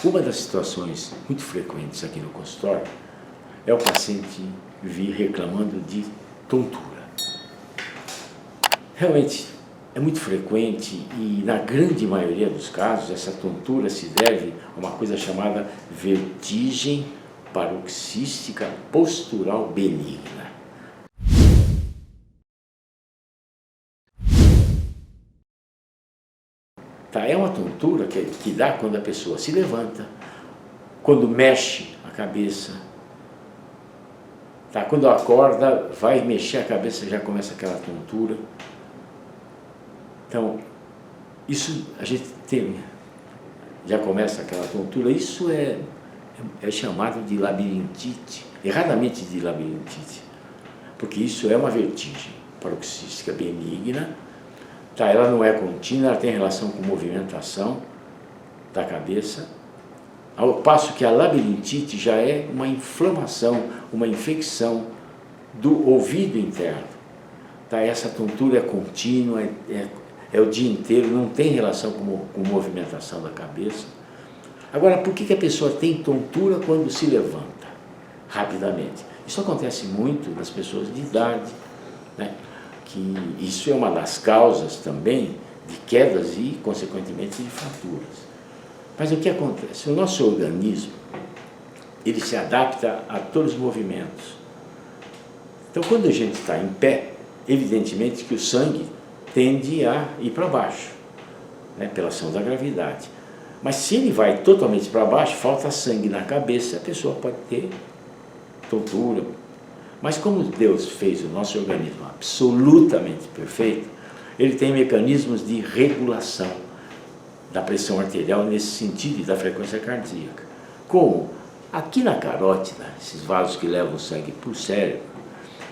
Uma das situações muito frequentes aqui no consultório é o paciente vir reclamando de tontura. Realmente é muito frequente e na grande maioria dos casos essa tontura se deve a uma coisa chamada vertigem paroxística postural benigna. É uma tontura que dá quando a pessoa se levanta, quando mexe a cabeça, quando acorda, vai mexer a cabeça, já começa aquela tontura. Então, isso a gente tem, já começa aquela tontura, isso é chamado de labirintite, erradamente de labirintite, porque isso é uma vertigem paroxística benigna. Ela não é contínua, ela tem relação com movimentação da cabeça, ao passo que a labirintite já é uma inflamação, uma infecção do ouvido interno. Essa tontura é contínua, é o dia inteiro, não tem relação com movimentação da cabeça. Agora, por que a pessoa tem tontura quando se levanta rapidamente? Isso acontece muito nas pessoas de idade, né? Que isso é uma das causas também de quedas e, consequentemente, de fraturas. Mas o que acontece? O nosso organismo, ele se adapta a todos os movimentos. Então, quando a gente está em pé, evidentemente que o sangue tende a ir para baixo, né, pela ação da gravidade. Mas se ele vai totalmente para baixo, falta sangue na cabeça, a pessoa pode ter tontura. Mas como Deus fez o nosso organismo absolutamente perfeito, ele tem mecanismos de regulação da pressão arterial nesse sentido e da frequência cardíaca. Como aqui na carótida, esses vasos que levam o sangue para o cérebro,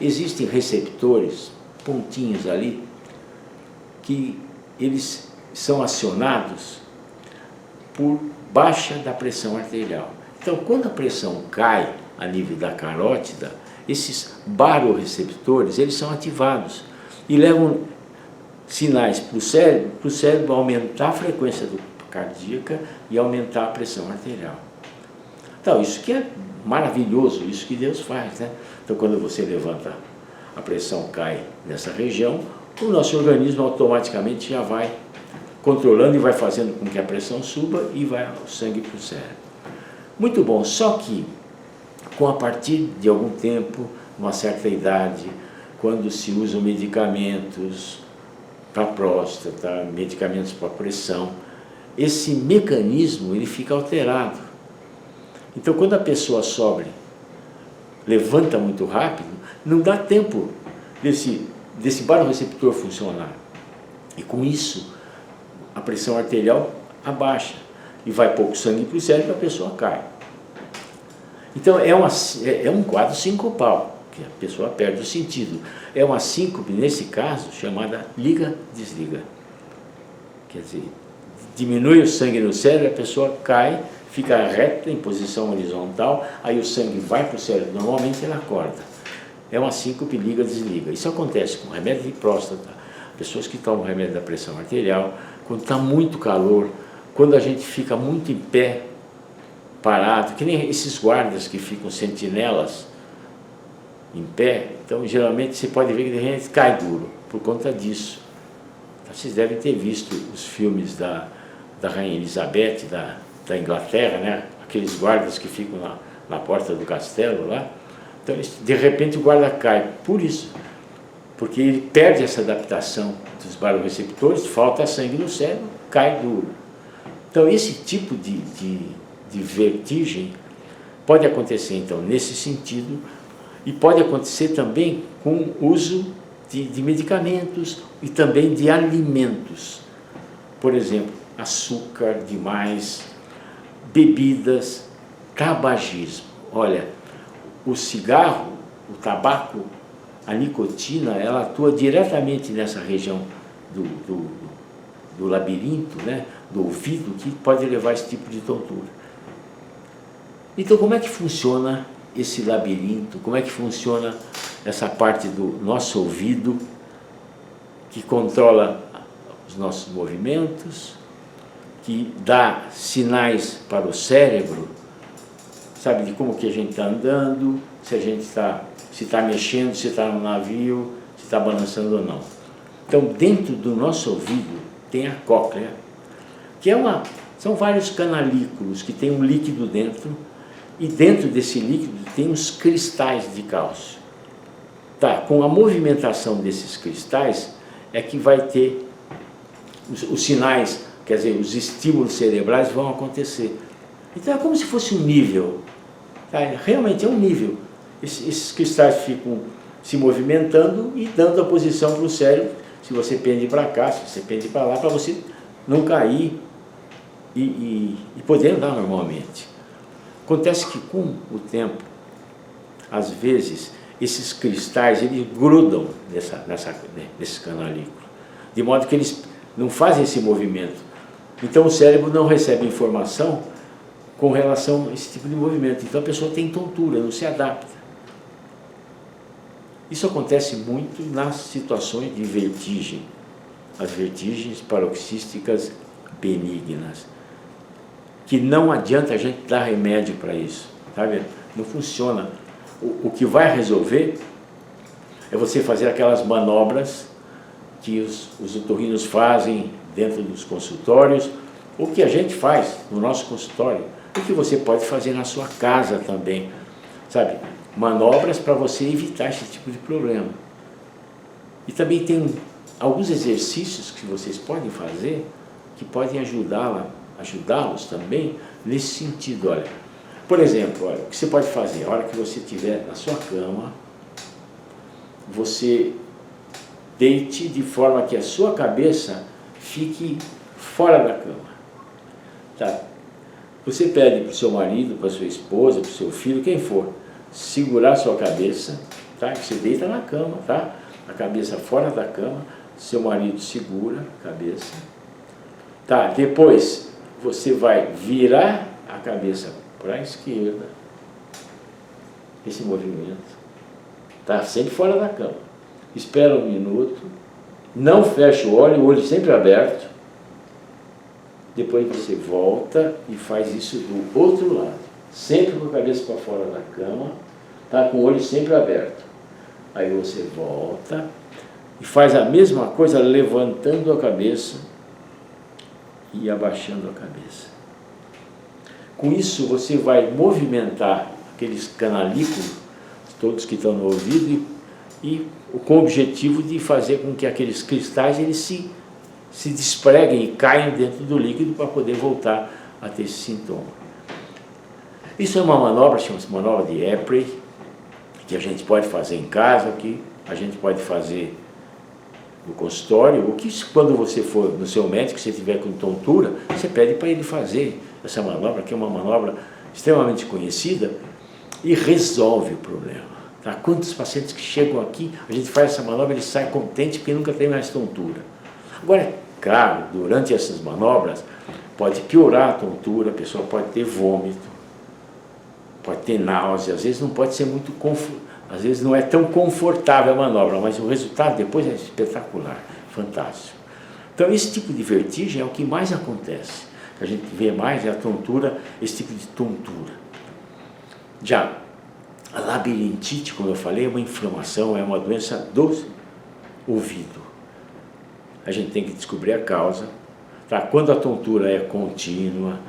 existem receptores, pontinhos ali, que eles são acionados por baixa da pressão arterial. Então, quando a pressão cai a nível da carótida, esses baroreceptores, eles são ativados e levam sinais para o cérebro aumentar a frequência cardíaca e aumentar a pressão arterial. Então, isso que é maravilhoso, isso que Deus faz, né? Então, quando você levanta, a pressão cai nessa região, o nosso organismo automaticamente já vai controlando e vai fazendo com que a pressão suba e vai o sangue para o cérebro. Muito bom, só que a partir de algum tempo, uma certa idade, quando se usam medicamentos para a próstata, medicamentos para a pressão, esse mecanismo ele fica alterado. Então, quando a pessoa sobe, levanta muito rápido, não dá tempo desse baroreceptor funcionar. E com isso, a pressão arterial abaixa e vai pouco sangue para o cérebro e a pessoa cai. Então, é um quadro sincopal, que a pessoa perde o sentido. É uma síncope, nesse caso, chamada liga-desliga. Quer dizer, diminui o sangue no cérebro, a pessoa cai, fica reta em posição horizontal, aí o sangue vai para o cérebro, normalmente ela acorda. É uma síncope, liga-desliga. Isso acontece com remédio de próstata, pessoas que tomam remédio da pressão arterial, quando está muito calor, quando a gente fica muito em pé, parado, que nem esses guardas que ficam sentinelas em pé. Então, geralmente, você pode ver que de repente cai duro, por conta disso. Então, vocês devem ter visto os filmes da Rainha Elizabeth, da Inglaterra, né? Aqueles guardas que ficam na porta do castelo lá. Então, de repente, o guarda cai, por isso, porque ele perde essa adaptação dos baroreceptores, falta sangue no cérebro, cai duro. Então, esse tipo de vertigem pode acontecer, então, nesse sentido, e pode acontecer também com o uso de medicamentos e também de alimentos. Por exemplo, açúcar demais, bebidas, tabagismo. Olha, o cigarro, o tabaco, a nicotina, ela atua diretamente nessa região do labirinto, né, do ouvido, que pode levar a esse tipo de tontura. Então, como é que funciona esse labirinto? Como é que funciona essa parte do nosso ouvido que controla os nossos movimentos, que dá sinais para o cérebro, sabe, de como que a gente está andando, se a gente está mexendo, se está no navio, se está balançando ou não. Então, dentro do nosso ouvido tem a cóclea, que são vários canalículos que tem um líquido dentro, e dentro desse líquido tem uns cristais de cálcio. Tá, com a movimentação desses cristais é que vai ter os sinais, quer dizer, os estímulos cerebrais vão acontecer. Então é como se fosse um nível, tá? Realmente é um nível. Esses cristais ficam se movimentando e dando a posição para o cérebro, se você pende para cá, se você pende para lá, para você não cair e poder andar normalmente. Acontece que com o tempo, às vezes, esses cristais eles grudam nesse canalículo, de modo que eles não fazem esse movimento. Então o cérebro não recebe informação com relação a esse tipo de movimento. Então a pessoa tem tontura, não se adapta. Isso acontece muito nas situações de vertigem, as vertigens paroxísticas benignas, que não adianta a gente dar remédio para isso, tá vendo? Não funciona. O que vai resolver é você fazer aquelas manobras que os otorrinos fazem dentro dos consultórios, o que a gente faz no nosso consultório, o que você pode fazer na sua casa também, sabe? Manobras para você evitar esse tipo de problema. E também tem alguns exercícios que vocês podem fazer que podem ajudá-los também nesse sentido. Olha, por exemplo, olha, o que você pode fazer? A hora que você estiver na sua cama, você deite de forma que a sua cabeça fique fora da cama. Tá? Você pede para o seu marido, para a sua esposa, para o seu filho, quem for, segurar a sua cabeça, tá? Você deita na cama, tá? A cabeça fora da cama, seu marido segura a cabeça. Tá? Depois você vai virar a cabeça para a esquerda, esse movimento, tá? Sempre fora da cama. Espera um minuto, não fecha o olho sempre aberto. Depois você volta e faz isso do outro lado, sempre com a cabeça para fora da cama, tá? Com o olho sempre aberto. Aí você volta e faz a mesma coisa levantando a cabeça e abaixando a cabeça. Com isso você vai movimentar aqueles canalículos, todos que estão no ouvido, e com o objetivo de fazer com que aqueles cristais eles se despreguem e caiam dentro do líquido para poder voltar a ter esse sintoma. Isso é uma manobra, chama-se manobra de Eprey, que a gente pode fazer em casa, que a gente pode fazer no consultório, ou que quando você for no seu médico, se tiver com tontura, você pede para ele fazer essa manobra, que é uma manobra extremamente conhecida e resolve o problema. Tá? Quantos pacientes que chegam aqui, a gente faz essa manobra, ele sai contente porque nunca tem mais tontura. Agora, claro, durante essas manobras, pode piorar a tontura, a pessoa pode ter vômito, pode ter náusea, às vezes não pode ser muito às vezes não é tão confortável a manobra, mas o resultado depois é espetacular, fantástico. Então esse tipo de vertigem é o que mais acontece, que a gente vê mais é a tontura, esse tipo de tontura. Já a labirintite, como eu falei, é uma inflamação, é uma doença do ouvido. A gente tem que descobrir a causa, tá? Quando a tontura é contínua,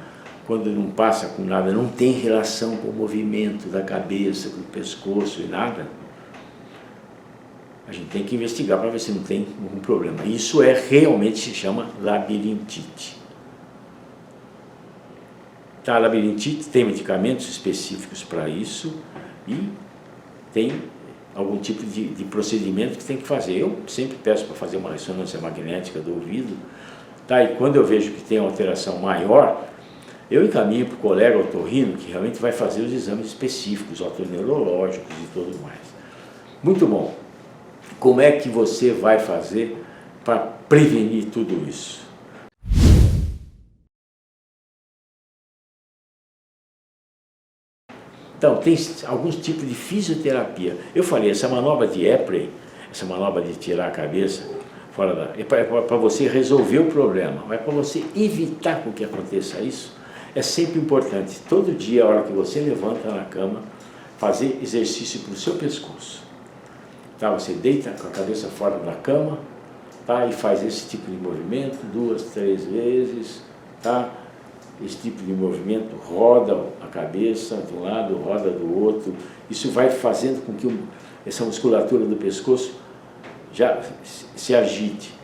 quando não passa com nada, não tem relação com o movimento da cabeça, com o pescoço e nada, a gente tem que investigar para ver se não tem algum problema. Isso realmente se chama labirintite. Tá, a labirintite tem medicamentos específicos para isso e tem algum tipo de procedimento que tem que fazer. Eu sempre peço para fazer uma ressonância magnética do ouvido, tá? E quando eu vejo que tem alteração maior, eu encaminho para o colega otorrino, que realmente vai fazer os exames específicos, otoneurológicos e tudo mais. Muito bom. Como é que você vai fazer para prevenir tudo isso? Então, tem alguns tipos de fisioterapia. Eu falei, essa manobra de Eprey, essa manobra de tirar a cabeça, É para você resolver o problema, mas para você evitar com que aconteça isso, é sempre importante, todo dia, a hora que você levanta na cama, fazer exercício para o seu pescoço. Tá? Você deita com a cabeça fora da cama, tá? E faz esse tipo de movimento 2, 3 vezes, tá? Esse tipo de movimento roda a cabeça de um lado, roda do outro. Isso vai fazendo com que essa musculatura do pescoço já se agite.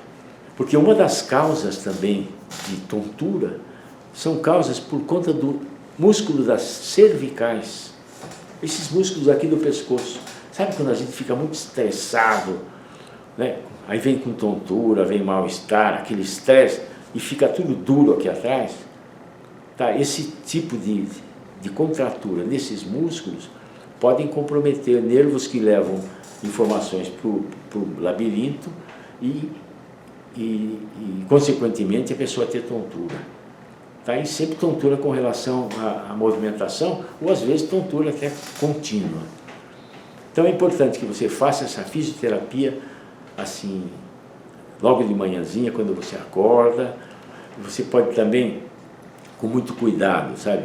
Porque uma das causas também de tontura são causas por conta do músculo das cervicais. Esses músculos aqui do pescoço. Sabe quando a gente fica muito estressado, né? Aí vem com tontura, vem mal-estar, aquele estresse, e fica tudo duro aqui atrás? Tá? Esse tipo de contratura nesses músculos podem comprometer nervos que levam informações para o labirinto e, consequentemente, a pessoa ter tontura. Tá? E sempre tontura com relação à movimentação, ou às vezes tontura até contínua. Então é importante que você faça essa fisioterapia assim, logo de manhãzinha, quando você acorda. Você pode também, com muito cuidado, sabe,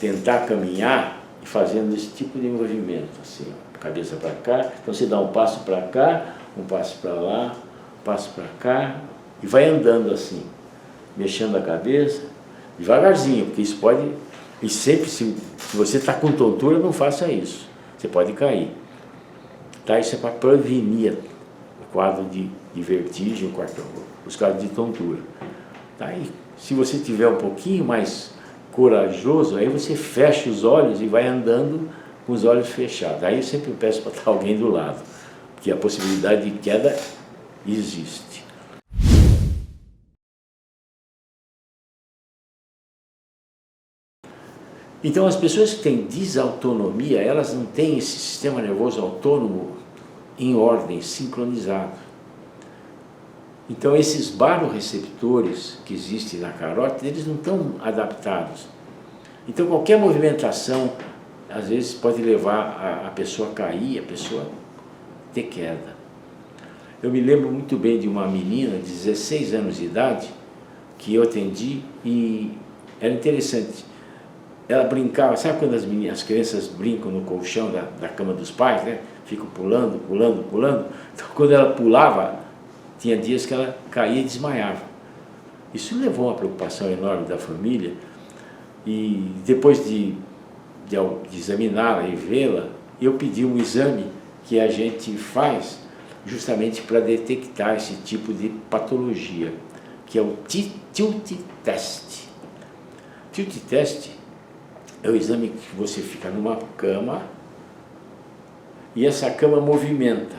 tentar caminhar e fazendo esse tipo de movimento, assim, ó, cabeça para cá. Então você dá um passo para cá, um passo para lá, um passo para cá, e vai andando assim, mexendo a cabeça, devagarzinho, porque isso pode, e sempre, se você está com tontura, não faça isso, você pode cair. Tá? Isso é para prevenir o quadro de vertigem, os quadros de tontura. Tá? E se você tiver um pouquinho mais corajoso, aí você fecha os olhos e vai andando com os olhos fechados. Aí eu sempre peço para estar alguém do lado, porque a possibilidade de queda existe. Então, as pessoas que têm desautonomia, elas não têm esse sistema nervoso autônomo em ordem, sincronizado. Então, esses baroreceptores que existem na carótida, eles não estão adaptados. Então, qualquer movimentação, às vezes, pode levar a pessoa a cair, a pessoa ter queda. Eu me lembro muito bem de uma menina de 16 anos de idade, que eu atendi, e era interessante. Ela brincava, sabe quando as crianças brincam no colchão da cama dos pais, né? Ficam pulando, pulando, pulando. Então, quando ela pulava, tinha dias que ela caía e desmaiava. Isso levou a uma preocupação enorme da família, e depois de examiná-la e vê-la, eu pedi um exame que a gente faz justamente para detectar esse tipo de patologia, que é o Tilt Test. Tilt Test é o exame que você fica numa cama e essa cama movimenta.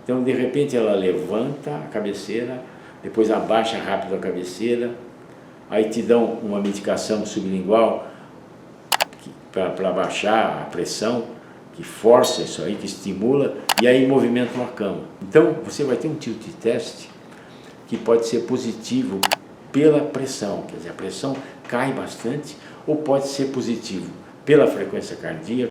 Então, de repente, ela levanta a cabeceira, depois abaixa rápido a cabeceira, aí te dão uma medicação sublingual para baixar a pressão, que força isso aí, que estimula, e aí movimenta a cama. Então, você vai ter um tilt test que pode ser positivo pela pressão, quer dizer, a pressão cai bastante, ou pode ser positivo pela frequência cardíaca,